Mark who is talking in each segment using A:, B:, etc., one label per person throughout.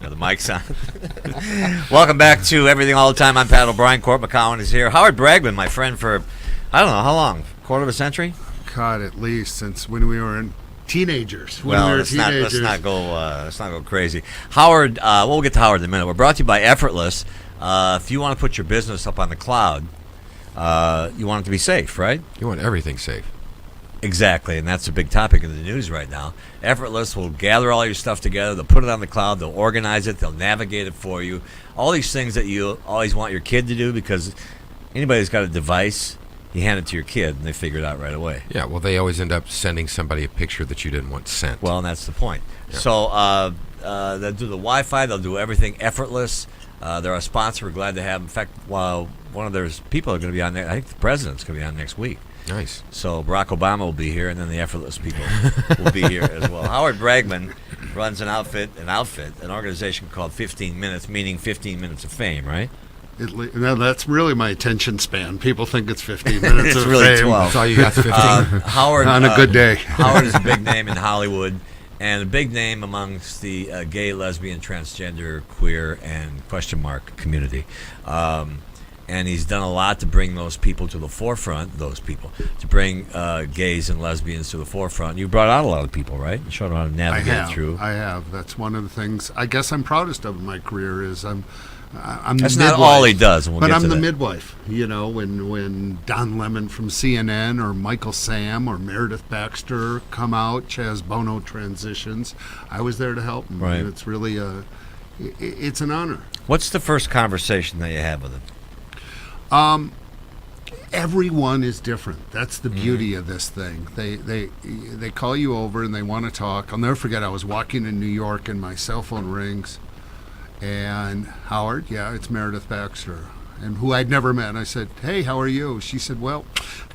A: The mic's on. Welcome back to Everything All the Time. I'm Pat O'Brien. Court McCowan is here. Howard Bragman, my friend, for I don't know how long, quarter of a century.
B: God, at least since when we were teenagers.
A: Let's not go crazy. Howard, we'll get to Howard in a minute. We're brought to you by Effortless. If you want to put your business up on the cloud, you want it to be safe, right?
C: You want everything safe.
A: Exactly, and that's a big topic in the news right now. Effortless will gather all your stuff together. They'll put it on the cloud. They'll organize it. They'll navigate it for you. All these things that you always want your kid to do, because anybody who's got a device, you hand it to your kid, and they figure it out right away.
C: Yeah, well, they always end up sending somebody a picture that you didn't want sent.
A: Well, and that's the point.
C: Yeah.
A: So they'll do the Wi-Fi. They'll do everything effortless. They're a sponsor. We're glad to have them. In fact, one of their people are going to be on there. I think the president's going to be on next week.
C: Nice. So
A: Barack Obama will be here, and then the Effortless people will be here as well. Howard Bragman runs an organization called 15 Minutes, meaning 15 minutes of fame, right?
B: Now that's really my attention span. People think it's 15 minutes
A: it's
B: of
A: really
B: fame.
A: 12.
C: That's all you got, 15.
A: Howard,
B: on a good day.
A: Howard is a big name in Hollywood, and a big name amongst the gay, lesbian, transgender, queer, and question mark community. And he's done a lot to bring those people to the forefront, to bring gays and lesbians to the forefront. You brought out a lot of people, right? You showed them how to navigate through.
B: I have. That's one of the things I guess I'm proudest of in my career is I'm
A: That's
B: the
A: not
B: midwife.
A: all he does, and we'll
B: but
A: get
B: I'm
A: to
B: the
A: that.
B: midwife. You know, when Don Lemon from CNN or Michael Sam or Meredith Baxter come out, Chaz Bono transitions, I was there to help them.
A: Right.
B: And it's really it's an honor.
A: What's the first conversation that you have with him?
B: Everyone is different. That's the beauty of this thing. They call you over and they want to talk. I'll never forget, I was walking in New York and my cell phone rings, and Howard, yeah, it's Meredith Baxter, and who I'd never met. And I said, hey, how are you? She said, well,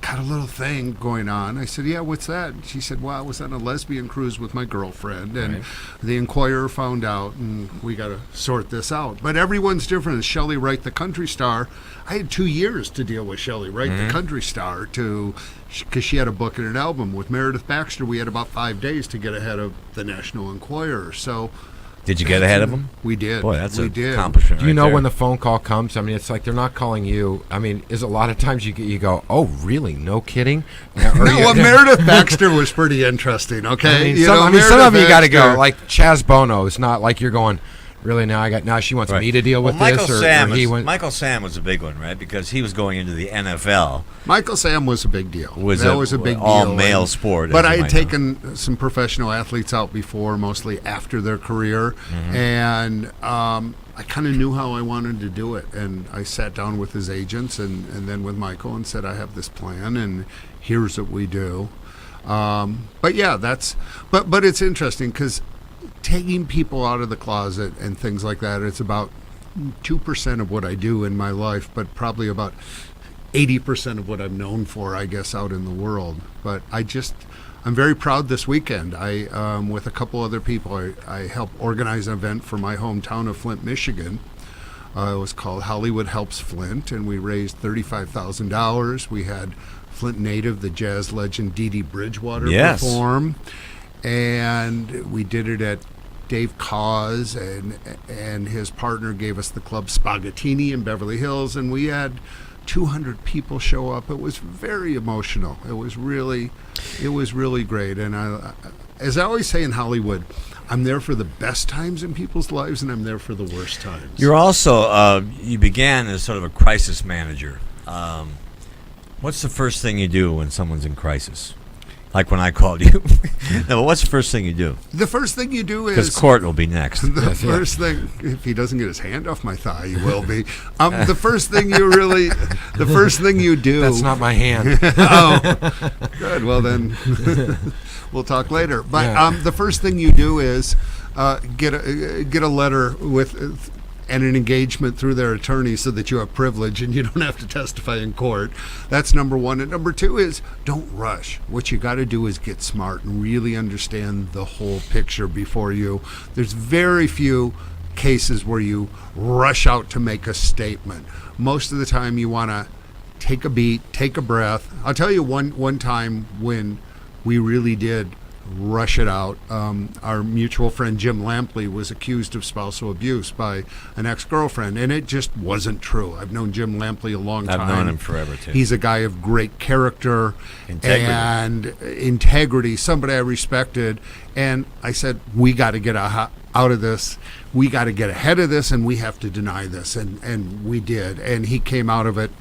B: got a little thing going on. I said, yeah, what's that? And she said, well, I was on a lesbian cruise with my girlfriend, and
A: Right.
B: the Enquirer found out, and we got to sort this out. But everyone's different. As Shelley Wright, the country star, I had 2 years to deal with Shelley Wright, the country star, because she had a book and an album. With Meredith Baxter, we had about 5 days to get ahead of the National Enquirer. So
A: Did you get ahead of him?
B: we did.
A: Boy, that's
B: we
A: an
B: did.
A: accomplishment.
C: Do you
A: right
C: know
A: there.
C: when the phone call comes? I mean, it's like they're not calling you. I mean, is a lot of times you go, oh, really? No kidding?
B: Meredith Baxter was pretty interesting. Okay,
C: I mean, some of you got to go.
B: Baxter-
C: Like Chaz Bono, it's not like you're going. Really now she wants
A: Right.
C: me to deal with
A: Michael
C: this,
A: Sam
C: or he
A: was,
C: went.
A: Michael Sam was a big one, right? Because he was going into the NFL.
B: Michael Sam was a big deal. That was a big deal.
A: all-male
B: And-
A: sport.
B: But
A: as
B: I
A: you
B: had
A: might know.
B: taken some professional athletes out before, mostly after their career, and I kind of knew how I wanted to do it. And I sat down with his agents and then with Michael and said, I have this plan, and here's what we do. But yeah, but it's interesting because taking people out of the closet and things like that, it's about 2% of what I do in my life, but probably about 80% of what I'm known for, I guess, out in the world. But I'm very proud this weekend. I, with a couple other people, I helped organize an event for my hometown of Flint, Michigan. It was called Hollywood Helps Flint, and we raised $35,000. We had Flint native, the jazz legend Dee Dee Bridgewater,
A: Yes.
B: perform. And we did it at Dave Cause, and his partner gave us the club Spaghettini in Beverly Hills, and we had 200 people show up. It was very emotional. It was really great. And as I always say in Hollywood, I'm there for the best times in people's lives, and I'm there for the worst times.
A: You're also you began as sort of a crisis manager. What's the first thing you do when someone's in crisis? Like when I called you. No, but what's the first thing you do?
B: The first thing you do
A: Because
B: is
A: Court will be next.
B: the first thing, if he doesn't get his hand off my thigh, he will be. The first thing you do.
C: That's not my hand.
B: Oh, good. Well, then we'll talk later. But
C: Yeah.
B: the first thing you do is get a letter with and an engagement through their attorney so that you have privilege and you don't have to testify in court. That's number one. And number two is don't rush. What you got to do is get smart and really understand the whole picture before you. There's very few cases where you rush out to make a statement. Most of the time you want to take a beat, take a breath. I'll tell you one time when we really did rush it out. Our mutual friend Jim Lampley was accused of spousal abuse by an ex-girlfriend, and it just wasn't true. I've known Jim Lampley a long time.
A: I've known him forever, too.
B: He's a guy of great character and integrity, somebody I respected. And I said, we got to get out of this. We got to get ahead of this, and we have to deny this. And we did. And he came out of it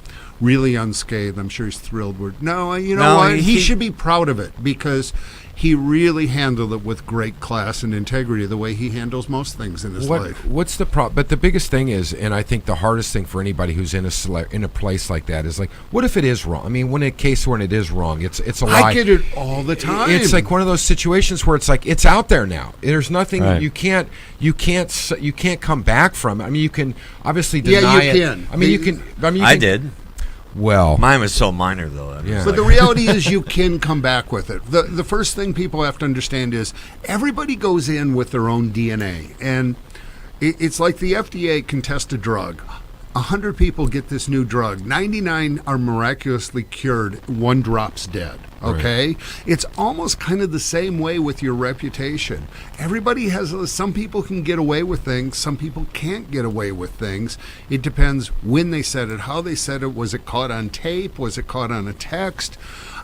B: really unscathed. I'm sure he's thrilled. What? He should be proud of it, because he really handled it with great class and integrity, the way he handles most things in his life.
C: What's the problem? But the biggest thing is, and I think the hardest thing for anybody who's in a place like that is, like, what if it is wrong? I mean, when it is wrong, it's a lie.
B: I get it all the time.
C: It's like one of those situations where it's like, it's out there now. There's nothing
A: right.
C: you can't come back from it. I mean, you can obviously deny it.
B: Can.
C: I mean, you can.
A: I did.
C: Well,
A: mine was so minor, though.
C: Yeah.
B: But the reality is, you can come back with it. The first thing people have to understand is everybody goes in with their own DNA. And it's like the FDA can test a drug. 100 people get this new drug. 99 are miraculously cured. 1 drops dead. Okay? Right. It's almost kind of the same way with your reputation. Everybody some people can get away with things. Some people can't get away with things. It depends when they said it, how they said it. Was it caught on tape? Was it caught on a text?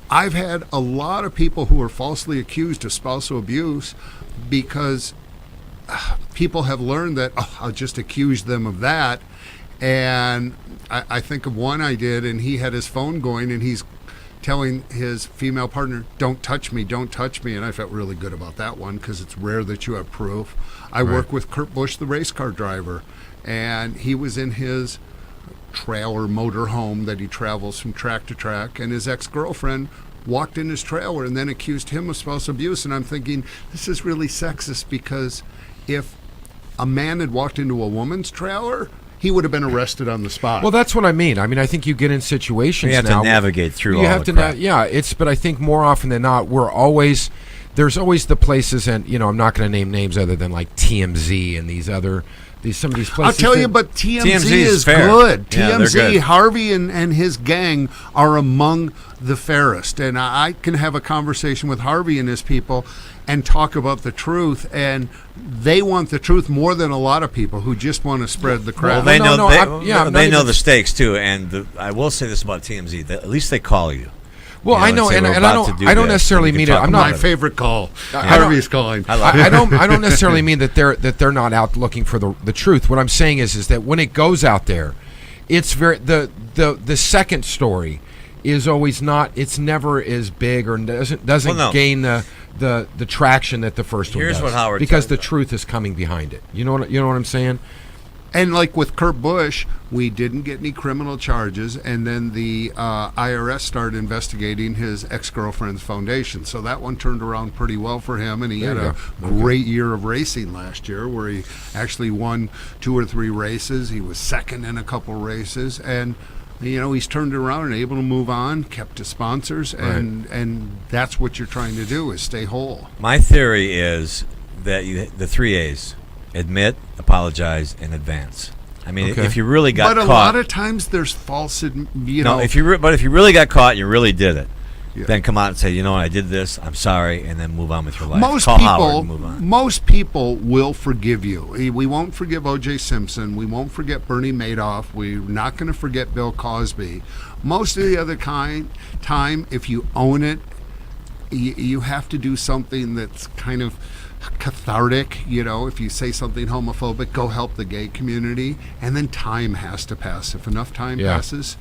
B: I've had a lot of people who were falsely accused of spousal abuse because people have learned that, I'll just accuse them of that. And I think of one I did, and he had his phone going, and he's telling his female partner, don't touch me, don't touch me. And I felt really good about that one, because it's rare that you have proof. I work with Kurt Busch, the race car driver, and he was in his trailer motor home that he travels from track to track, and his ex-girlfriend walked in his trailer and then accused him of spousal abuse. And I'm thinking, this is really sexist, because if a man had walked into a woman's trailer, he would have been arrested on the spot.
C: Well, that's what I mean. I mean, I think you get in situations
A: you have
C: now
A: to navigate through
C: you
A: all
C: have
A: the
C: to
A: crap.
C: But I think more often than not, there's always the places, and I'm not going to name names other than like TMZ and some of these places.
B: I'll tell you, but TMZ is
A: fair.
B: good.
A: Yeah, they're
B: TMZ,
A: good.
B: Harvey and his gang are among the fairest. And I can have a conversation with Harvey and his people and talk about the truth, and they want the truth more than a lot of people who just want to spread the crap.
A: Well, they
C: I'm
A: know the stakes too, and I will say this about TMZ: that at least they call you.
C: Well, I know, and I don't necessarily mean it. I'm not
B: my favorite call. Harvey's calling.
C: I don't necessarily mean that they're not out looking for the truth. What I'm saying is that when it goes out there, it's very the second story is always not. It's never as big or doesn't gain the traction that the first one does.
A: Here's what Howard
C: because
A: said,
C: the
A: though.
C: truth is coming behind it. You know what I'm saying?
B: And like with Kurt Busch, we didn't get any criminal charges, and then the IRS started investigating his ex-girlfriend's foundation. So that one turned around pretty well for him, and he had a great year of racing last year, where he actually won 2 or 3 races. He was second in a couple races, and he's turned around and able to move on, kept his sponsors, and that's what you're trying to do, is stay whole.
A: My theory is that the 3 A's: admit, apologize, and advance. I mean, if you really got caught,
B: but a lot of times there's false,
A: if you really got caught, and you really did it. Yeah. Then come out and say, I did this, I'm sorry, and then move on with your life. Call Howard and move on.
B: Most people will forgive you. We won't forgive O.J. Simpson. We won't forget Bernie Madoff. We're not going to forget Bill Cosby. Most of the other time, if you own it, you have to do something that's kind of cathartic. If you say something homophobic, go help the gay community, and then time has to pass. If enough time passes,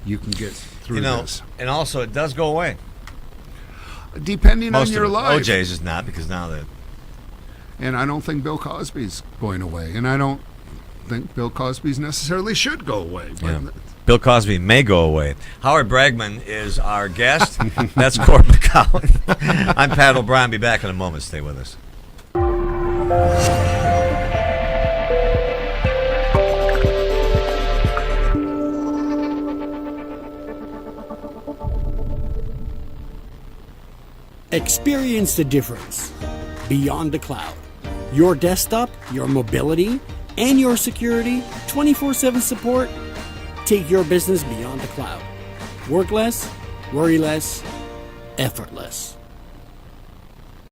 B: you can get through this.
A: And also, it does go away.
B: Depending
A: Most
B: on your
A: of it.
B: life.
A: OJ's is not, because now that.
B: And I don't think Bill Cosby's going away. And I don't think Bill Cosby's necessarily should go away. But
A: Bill Cosby may go away. Howard Bragman is our guest. That's Court McCowan. I'm Pat O'Brien. Be back in a moment. Stay with us.
D: Experience the difference. Beyond the cloud. Your desktop, your mobility, and your security, 24/7 support. Take your business beyond the cloud. Work less, worry less, effortless.